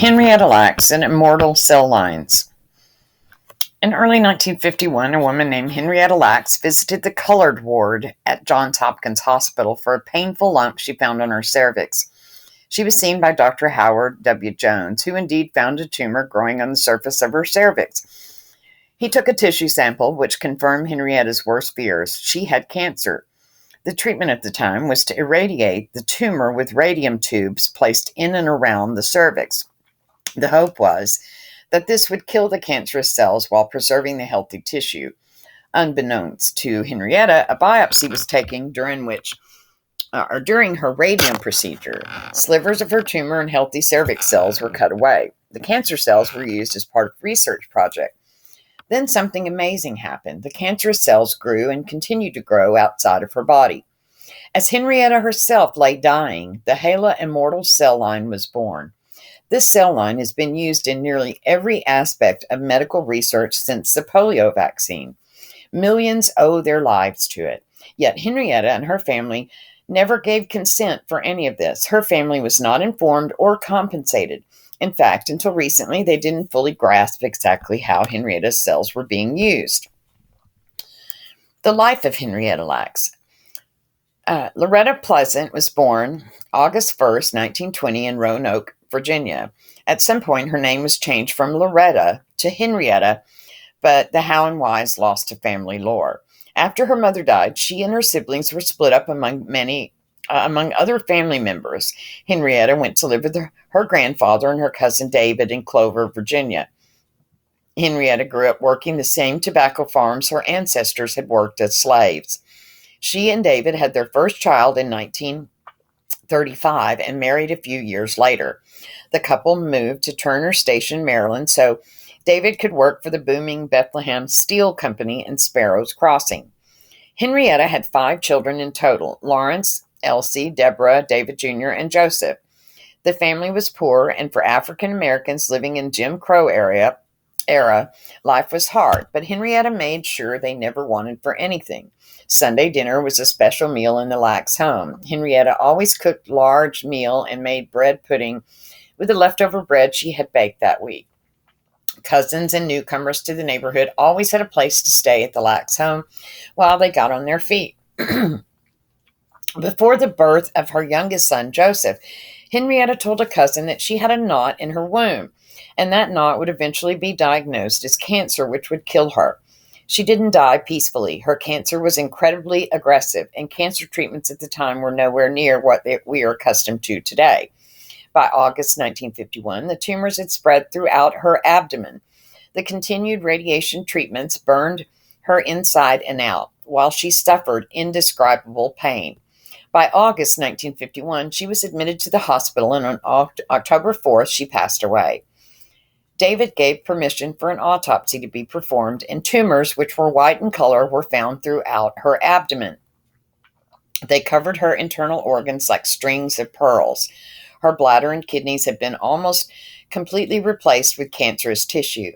Henrietta lacks and immortal cell lines. In early 1951, a woman named Henrietta Lacks visited the colored ward at Johns Hopkins Hospital for a painful lump she found on her cervix. She was seen by Dr. Howard W. Jones, who indeed found a tumor growing on the surface of her cervix. He took a tissue sample, which confirmed Henrietta's worst fears. She had cancer. The treatment at the time was to irradiate the tumor with radium tubes placed in and around the cervix. The hope was that this would kill the cancerous cells while preserving the healthy tissue. Unbeknownst to Henrietta, a biopsy was taken during her radium procedure. Slivers of her tumor and healthy cervix cells were cut away. The cancer cells were used as part of a research project. Then something amazing happened. The cancerous cells grew and continued to grow outside of her body. As Henrietta herself lay dying, the HeLa Immortal Cell line was born. This cell line has been used in nearly every aspect of medical research since the polio vaccine. Millions owe their lives to it. Yet Henrietta and her family never gave consent for any of this. Her family was not informed or compensated. In fact, until recently, they didn't fully grasp exactly how Henrietta's cells were being used. The life of Henrietta Lacks. Loretta Pleasant was born August 1st, 1920 in Roanoke, Virginia. At some point, her name was changed from Loretta to Henrietta, but the how and why is lost to family lore. After her mother died, she and her siblings were split up among other family members. Henrietta went to live with her grandfather and her cousin David in Clover, Virginia. Henrietta grew up working the same tobacco farms her ancestors had worked as slaves. She and David had their first child in 1935 and married a few years later. The couple moved to Turner Station, Maryland, so David could work for the booming Bethlehem Steel Company in Sparrows Crossing. Henrietta had 5 children in total: Lawrence, Elsie, Deborah, David Jr., and Joseph. The family was poor, and for African Americans living in Jim Crow era, life was hard, but Henrietta made sure they never wanted for anything. Sunday dinner was a special meal in the Lacks home. Henrietta always cooked a large meal and made bread pudding with the leftover bread she had baked that week. Cousins and newcomers to the neighborhood always had a place to stay at the Lacks home while they got on their feet. Before the birth of her youngest son, Joseph, Henrietta told a cousin that she had a knot in her womb, and that knot would eventually be diagnosed as cancer, which would kill her. She didn't die peacefully. Her cancer was incredibly aggressive, and cancer treatments at the time were nowhere near what we are accustomed to today. By August 1951, the tumors had spread throughout her abdomen. The continued radiation treatments burned her inside and out, while she suffered indescribable pain. By August 1951, she was admitted to the hospital, and on October 4th, she passed away. David gave permission for an autopsy to be performed, and tumors, which were white in color, were found throughout her abdomen. They covered her internal organs like strings of pearls. Her bladder and kidneys had been almost completely replaced with cancerous tissue.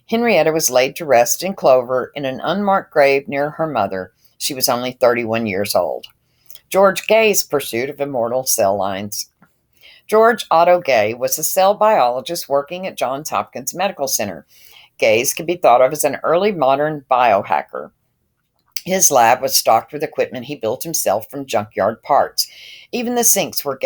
Henrietta was laid to rest in Clover in an unmarked grave near her mother. She was only 31 years old. George Geys' pursuit of immortal cell lines. George Otto Gay was a cell biologist working at Johns Hopkins Medical Center. Geys could be thought of as an early modern biohacker. His lab was stocked with equipment he built himself from junkyard parts. Even the sinks were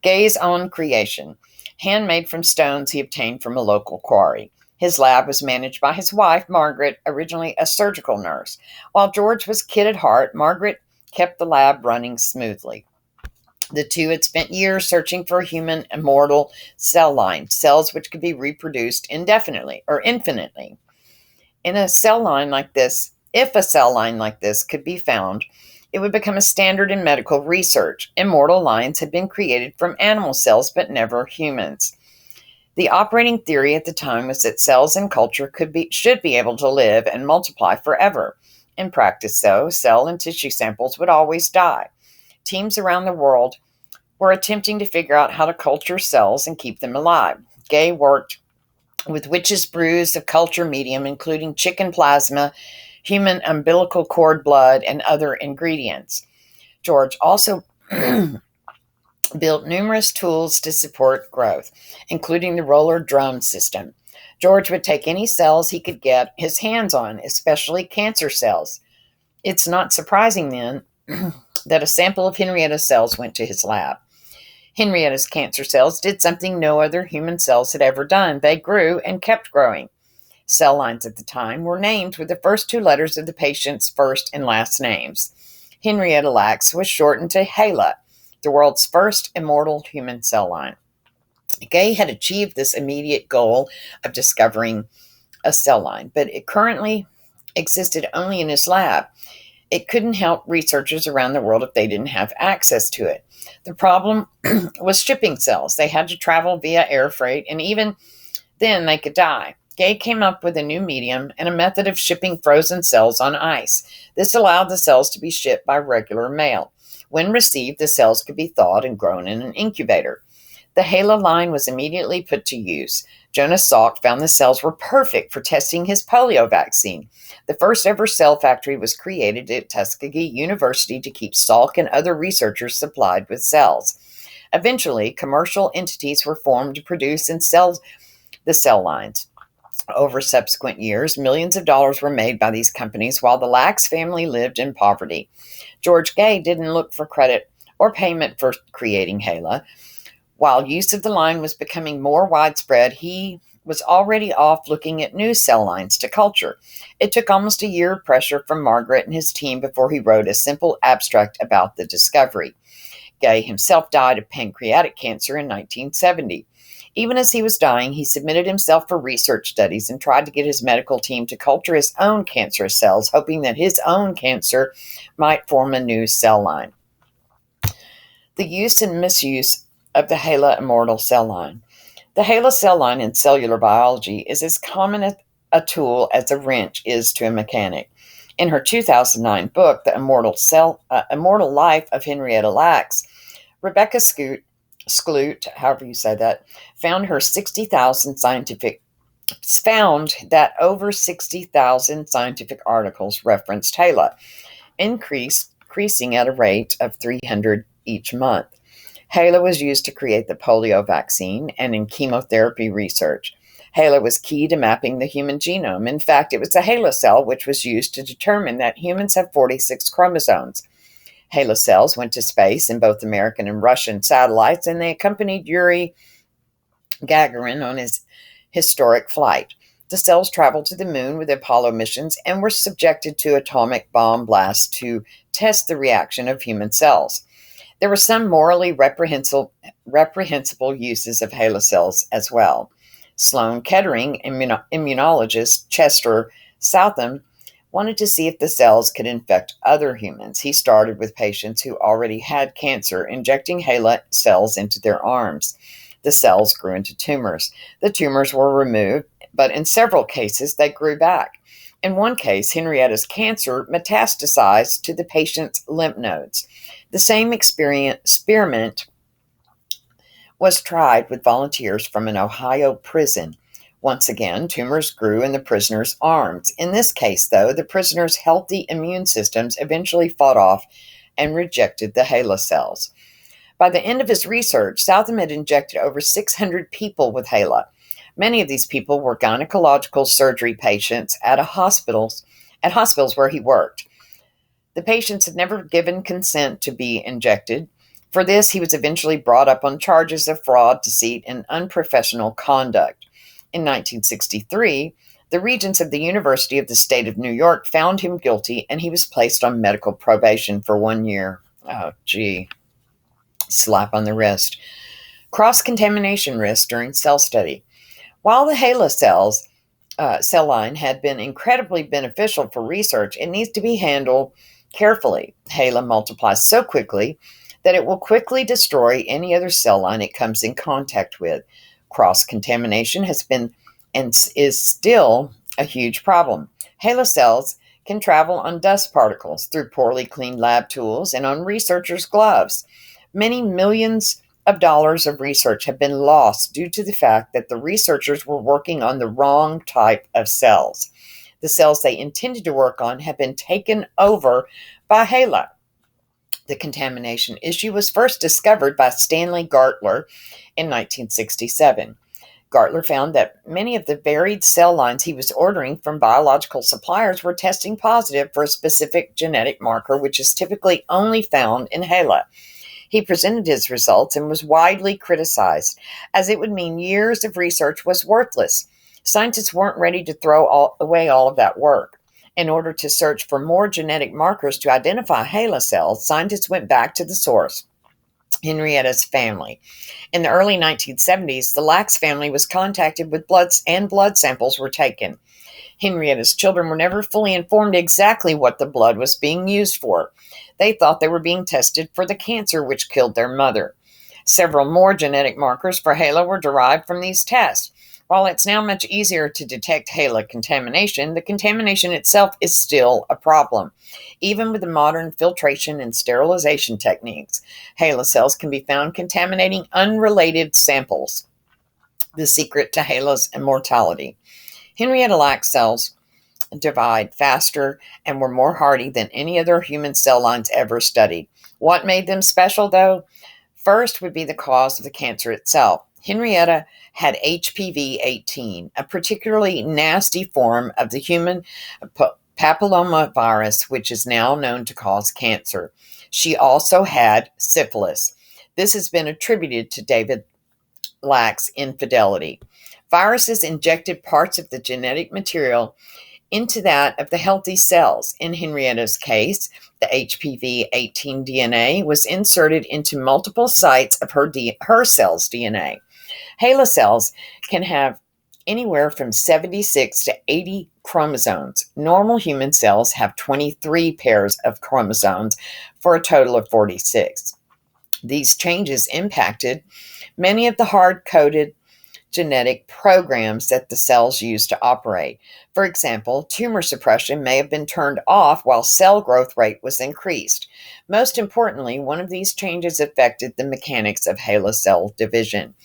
Geys' own creation, handmade from stones he obtained from a local quarry. His lab was managed by his wife, Margaret, originally a surgical nurse. While George was kid at heart, Margaret kept the lab running smoothly. The two had spent years searching for a human immortal cell line, cells which could be reproduced indefinitely or infinitely. If a cell line like this could be found, it would become a standard in medical research. Immortal lines had been created from animal cells, but never humans. The operating theory at the time was that cells in culture should be able to live and multiply forever. In practice, though, cell and tissue samples would always die. Teams around the world were attempting to figure out how to culture cells and keep them alive. Gay worked with witch's brews of culture medium, including chicken plasma, human umbilical cord blood, and other ingredients. George also built numerous tools to support growth, including the roller drum system. George would take any cells he could get his hands on, especially cancer cells. It's not surprising then that a sample of Henrietta's cells went to his lab. Henrietta's cancer cells did something no other human cells had ever done. They grew and kept growing. Cell lines at the time were named with the first two letters of the patient's first and last names. Henrietta Lacks was shortened to HeLa, the world's first immortal human cell line. Gay had achieved this immediate goal of discovering a cell line, but it currently existed only in his lab. It couldn't help researchers around the world if they didn't have access to it. The problem was shipping cells. They had to travel via air freight, and even then they could die. Gay came up with a new medium and a method of shipping frozen cells on ice. This allowed the cells to be shipped by regular mail. When received, the cells could be thawed and grown in an incubator. The HeLa line was immediately put to use. Jonas Salk found the cells were perfect for testing his polio vaccine. The first ever cell factory was created at Tuskegee University to keep Salk and other researchers supplied with cells. Eventually, commercial entities were formed to produce and sell the cell lines. Over subsequent years, millions of dollars were made by these companies while the Lacks family lived in poverty. George Gay didn't look for credit or payment for creating HeLa. While use of the line was becoming more widespread, he was already off looking at new cell lines to culture. It took almost a year of pressure from Margaret and his team before he wrote a simple abstract about the discovery. Gay himself died of pancreatic cancer in 1970. Even as he was dying, he submitted himself for research studies and tried to get his medical team to culture his own cancerous cells, hoping that his own cancer might form a new cell line. The use and misuse of the HeLa Immortal Cell line. The HeLa cell line in cellular biology is as common a tool as a wrench is to a mechanic. In her 2009 book, The Immortal Life of Henrietta Lacks, Rebecca Skloot, however you say that, found that over 60,000 scientific articles referenced HeLa, increasing at a rate of 300 each month. HeLa was used to create the polio vaccine and in chemotherapy research. HeLa was key to mapping the human genome. In fact, it was the HeLa cell which was used to determine that humans have 46 chromosomes. HeLa cells went to space in both American and Russian satellites, and they accompanied Yuri Gagarin on his historic flight. The cells traveled to the moon with Apollo missions and were subjected to atomic bomb blasts to test the reaction of human cells. There were some morally reprehensible uses of HeLa cells as well. Sloan Kettering immunologist Chester Southam wanted to see if the cells could infect other humans. He started with patients who already had cancer, injecting HeLa cells into their arms. The cells grew into tumors. The tumors were removed, but in several cases, they grew back. In one case, Henrietta's cancer metastasized to the patient's lymph nodes. The same experiment was tried with volunteers from an Ohio prison. Once again, tumors grew in the prisoner's arms. In this case, though, the prisoner's healthy immune systems eventually fought off and rejected the HeLa cells. By the end of his research, Southam had injected over 600 people with HeLa. Many of these people were gynecological surgery patients at hospitals where he worked. The patients had never given consent to be injected. For this, he was eventually brought up on charges of fraud, deceit, and unprofessional conduct. In 1963, the regents of the University of the State of New York found him guilty, and he was placed on medical probation for 1 year. Oh, gee. Slap on the wrist. Cross-contamination risk during cell study. While the HeLa cell line had been incredibly beneficial for research, it needs to be handled carefully. HeLa multiplies so quickly that it will quickly destroy any other cell line it comes in contact with. Cross-contamination has been and is still a huge problem. HeLa cells can travel on dust particles through poorly cleaned lab tools and on researchers' gloves. Many millions of dollars of research have been lost due to the fact that the researchers were working on the wrong type of cells. The cells they intended to work on have been taken over by HeLa. The contamination issue was first discovered by Stanley Gartler in 1967. Gartler found that many of the varied cell lines he was ordering from biological suppliers were testing positive for a specific genetic marker, which is typically only found in HeLa. He presented his results and was widely criticized, as it would mean years of research was worthless. Scientists weren't ready to throw away all of that work. In order to search for more genetic markers to identify HeLa cells, scientists went back to the source, Henrietta's family. In the early 1970s, the Lax family was contacted with blood samples were taken. Henrietta's children were never fully informed exactly what the blood was being used for. They thought they were being tested for the cancer which killed their mother. Several more genetic markers for HeLa were derived from these tests. While it's now much easier to detect HeLa contamination, the contamination itself is still a problem. Even with the modern filtration and sterilization techniques, HeLa cells can be found contaminating unrelated samples. The secret to HeLa's immortality. Henrietta Lacks cells divide faster and were more hardy than any other human cell lines ever studied. What made them special, though? First would be the cause of the cancer itself. Henrietta had HPV-18, a particularly nasty form of the human papillomavirus, which is now known to cause cancer. She also had syphilis. This has been attributed to David Lack's infidelity. Viruses injected parts of the genetic material into that of the healthy cells. In Henrietta's case, the HPV-18 DNA was inserted into multiple sites of her cell's DNA. HeLa cells can have anywhere from 76 to 80 chromosomes. Normal human cells have 23 pairs of chromosomes for a total of 46. These changes impacted many of the hard-coded genetic programs that the cells use to operate. For example, tumor suppression may have been turned off while cell growth rate was increased. Most importantly, one of these changes affected the mechanics of HeLa cell division.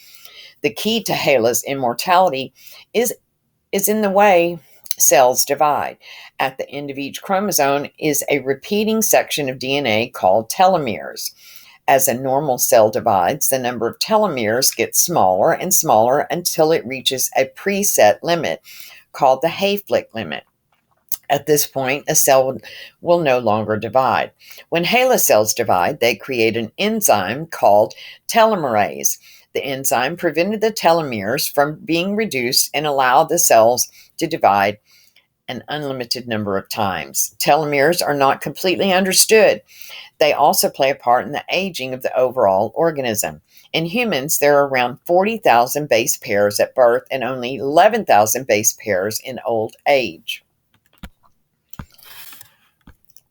The key to HeLa's immortality is in the way cells divide. At the end of each chromosome is a repeating section of DNA called telomeres. As a normal cell divides, the number of telomeres gets smaller and smaller until it reaches a preset limit called the Hayflick limit. At this point, a cell will no longer divide. When HeLa cells divide, they create an enzyme called telomerase. The enzyme prevented the telomeres from being reduced and allowed the cells to divide an unlimited number of times. Telomeres are not completely understood. They also play a part in the aging of the overall organism. In humans, there are around 40,000 base pairs at birth and only 11,000 base pairs in old age.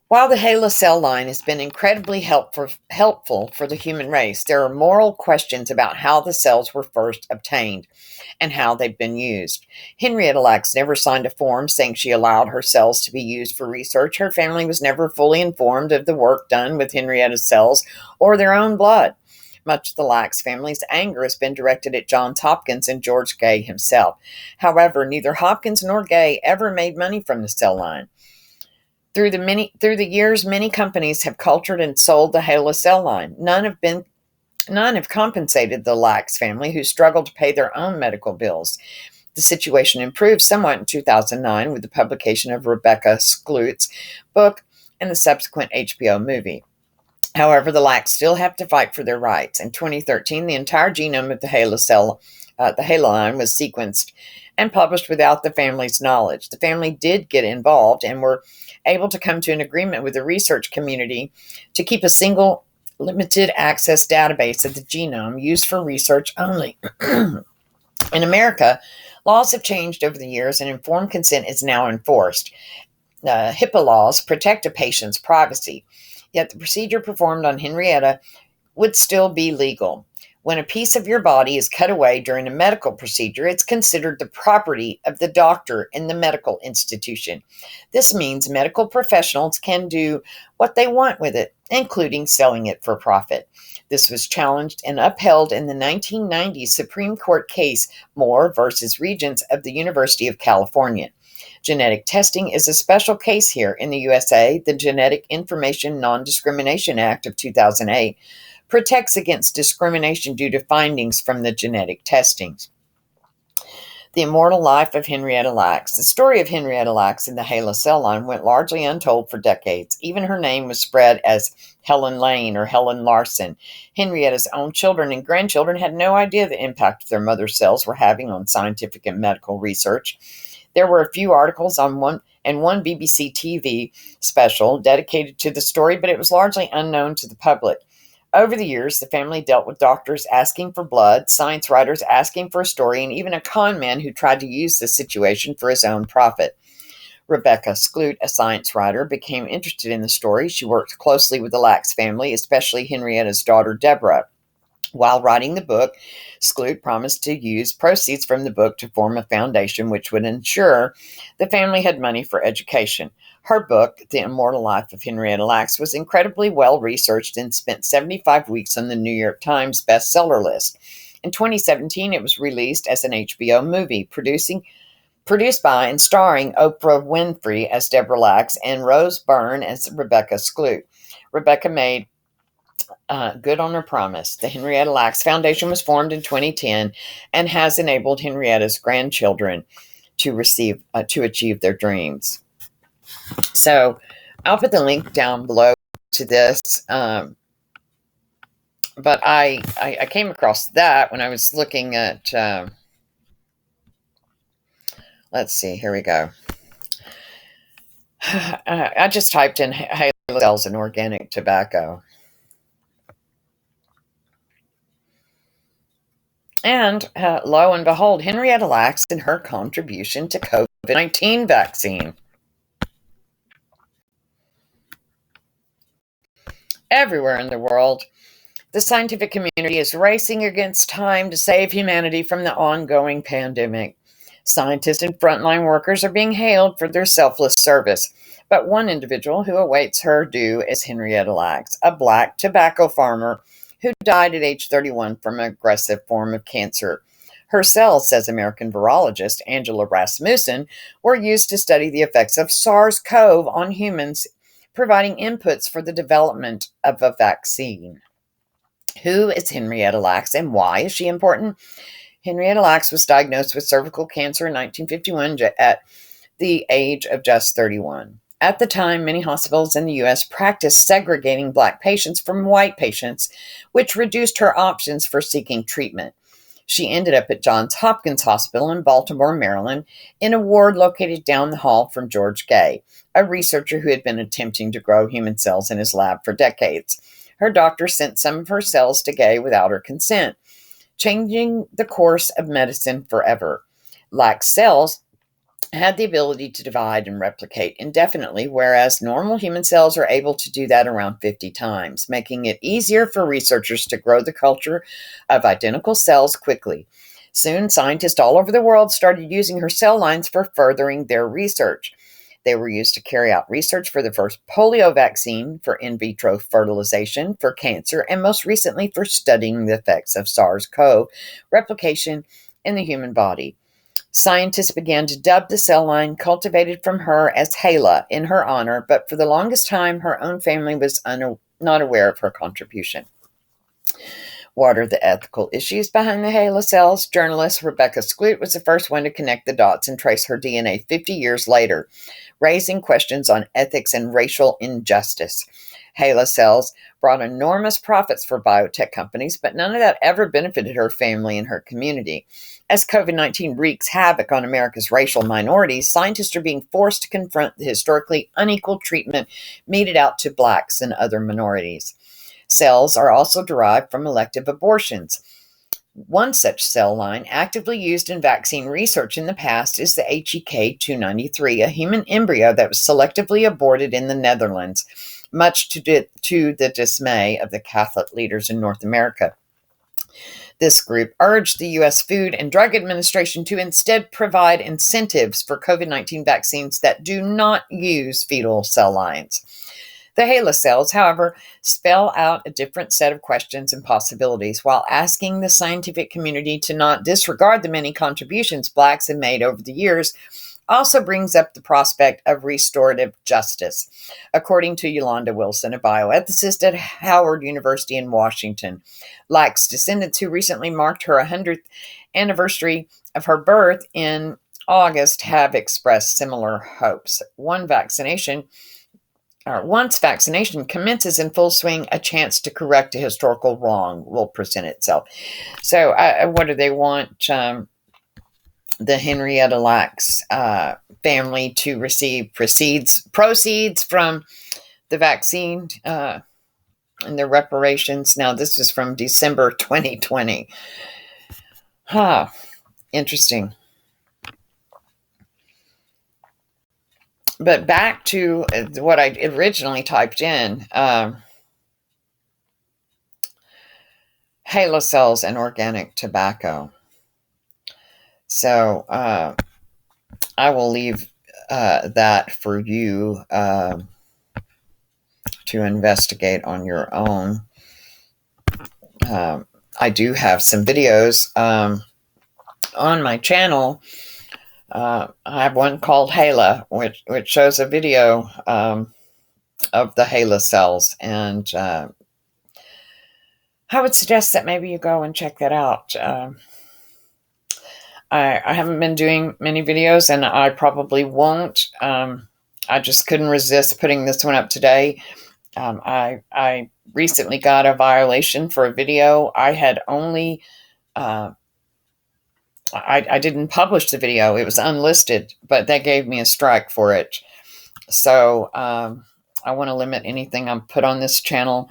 While the HeLa cell line has been incredibly helpful for the human race, there are moral questions about how the cells were first obtained and how they've been used. Henrietta Lacks never signed a form saying she allowed her cells to be used for research. Her family was never fully informed of the work done with Henrietta's cells or their own blood. Much of the Lacks family's anger has been directed at Johns Hopkins and George Gay himself. However, neither Hopkins nor Gay ever made money from the cell line. Through the years, many companies have cultured and sold the HeLa cell line. None have compensated the Lacks family, who struggled to pay their own medical bills. The situation improved somewhat in 2009 with the publication of Rebecca Skloot's book and the subsequent HBO movie. However, the Lacks still have to fight for their rights. In 2013, the entire genome of the HeLa line was sequenced and published without the family's knowledge. The family did get involved and were able to come to an agreement with the research community to keep a single limited access database of the genome used for research only. In America, laws have changed over the years and informed consent is now enforced. Hipaa Laws protect a patient's privacy, yet the procedure performed on Henrietta would still be legal. When a piece of your body is cut away during a medical procedure, it's considered the property of the doctor in the medical institution. This means medical professionals can do what they want with it, including selling it for profit. This was challenged and upheld in the 1990 Supreme Court case Moore versus Regents of the University of California. Genetic testing is a special case here. In the USA, the Genetic Information Non-Discrimination Act of 2008 protects against discrimination due to findings from the genetic testings. The Immortal Life of Henrietta Lacks. The story of Henrietta Lacks in the HeLa cell line went largely untold for decades. Even her name was spread as Helen Lane or Helen Larson. Henrietta's own children and grandchildren had no idea the impact their mother's cells were having on scientific and medical research. There were a few articles on one BBC TV special dedicated to the story, but it was largely unknown to the public. Over the years, the family dealt with doctors asking for blood, science writers asking for a story, and even a con man who tried to use the situation for his own profit. Rebecca Skloot, a science writer, became interested in the story. She worked closely with the Lacks family, especially Henrietta's daughter, Deborah. While writing the book, Skloot promised to use proceeds from the book to form a foundation which would ensure the family had money for education. Her book, The Immortal Life of Henrietta Lacks, was incredibly well researched and spent 75 weeks on the New York Times bestseller list. In 2017, it was released as an HBO movie, produced by and starring Oprah Winfrey as Deborah Lacks and Rose Byrne as Rebecca Skloot. Rebecca made good on her promise. The Henrietta Lacks Foundation was formed in 2010 and has enabled Henrietta's grandchildren to achieve their dreams. So I'll put the link down below to this. But I came across that when I was looking at, let's see, here we go. I just typed in HeLa cells and organic tobacco. And lo and behold, Henrietta Lacks and her contribution to COVID-19 vaccine. Everywhere in the world, the scientific community is racing against time to save humanity from the ongoing pandemic. Scientists and frontline workers are being hailed for their selfless service. But one individual who awaits her due is Henrietta Lacks, a black tobacco farmer who died at age 31 from an aggressive form of cancer. Her cells, says American virologist Angela Rasmussen, were used to study the effects of SARS-CoV on humans, providing inputs for the development of a vaccine. Who is Henrietta Lacks and why is she important? Henrietta Lacks was diagnosed with cervical cancer in 1951 at the age of just 31. At the time, many hospitals in the U.S. practiced segregating black patients from white patients, which reduced her options for seeking treatment. She ended up at Johns Hopkins Hospital in Baltimore, Maryland, in a ward located down the hall from George Gay, a researcher who had been attempting to grow human cells in his lab for decades. Her doctor sent some of her cells to Gay without her consent, changing the course of medicine forever. Lacks cells had the ability to divide and replicate indefinitely, whereas normal human cells are able to do that around 50 times, making it easier for researchers to grow the culture of identical cells quickly. Soon, scientists all over the world started using her cell lines for furthering their research. They were used to carry out research for the first polio vaccine, for in vitro fertilization, for cancer, and most recently for studying the effects of SARS-CoV replication in the human body. Scientists began to dub the cell line cultivated from her as HeLa in her honor, but for the longest time, her own family was not aware of her contribution. What are the ethical issues behind the HeLa cells? Journalist Rebecca Skloot was the first one to connect the dots and trace her DNA 50 years later, raising questions on ethics and racial injustice. HeLa cells brought enormous profits for biotech companies, but none of that ever benefited her family and her community. As COVID-19 wreaks havoc on America's racial minorities, scientists are being forced to confront the historically unequal treatment meted out to blacks and other minorities. Cells are also derived from elective abortions. One such cell line actively used in vaccine research in the past is the HEK293, a human embryo that was selectively aborted in the Netherlands, much to the dismay of the Catholic leaders in North America. This group urged the U.S. Food and Drug Administration to instead provide incentives for COVID-19 vaccines that do not use fetal cell lines. The HeLa cells, however, spell out a different set of questions and possibilities while asking the scientific community to not disregard the many contributions blacks have made over the years. also brings up the prospect of restorative justice, according to Yolanda Wilson, a bioethicist at Howard University in Washington. Lack's descendants, who recently marked her 100th anniversary of her birth in August, have expressed similar hopes. Once vaccination commences in full swing, a chance to correct a historical wrong will present itself. So, what do they want? The Henrietta Lacks family to receive proceeds from the vaccine and the reparations. Now, this is from December 2020. Interesting. But back to what I originally typed in, HeLa cells and organic tobacco. So I will leave that for you to investigate on your own. I do have some videos on my channel. I have one called HeLa, which shows a video of the HeLa cells, and I would suggest that maybe you go and check that out. I haven't been doing many videos, and I probably won't. I just couldn't resist putting this one up today. I recently got a violation for a video. I had only I didn't publish the video. It was unlisted, but they gave me a strike for it. So I want to limit anything I put on this channel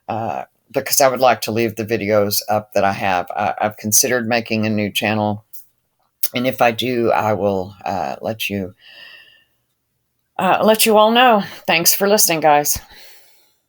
because I would like to leave the videos up that I have. I've considered making a new channel. And if I do, I will let you all know. Thanks for listening, guys.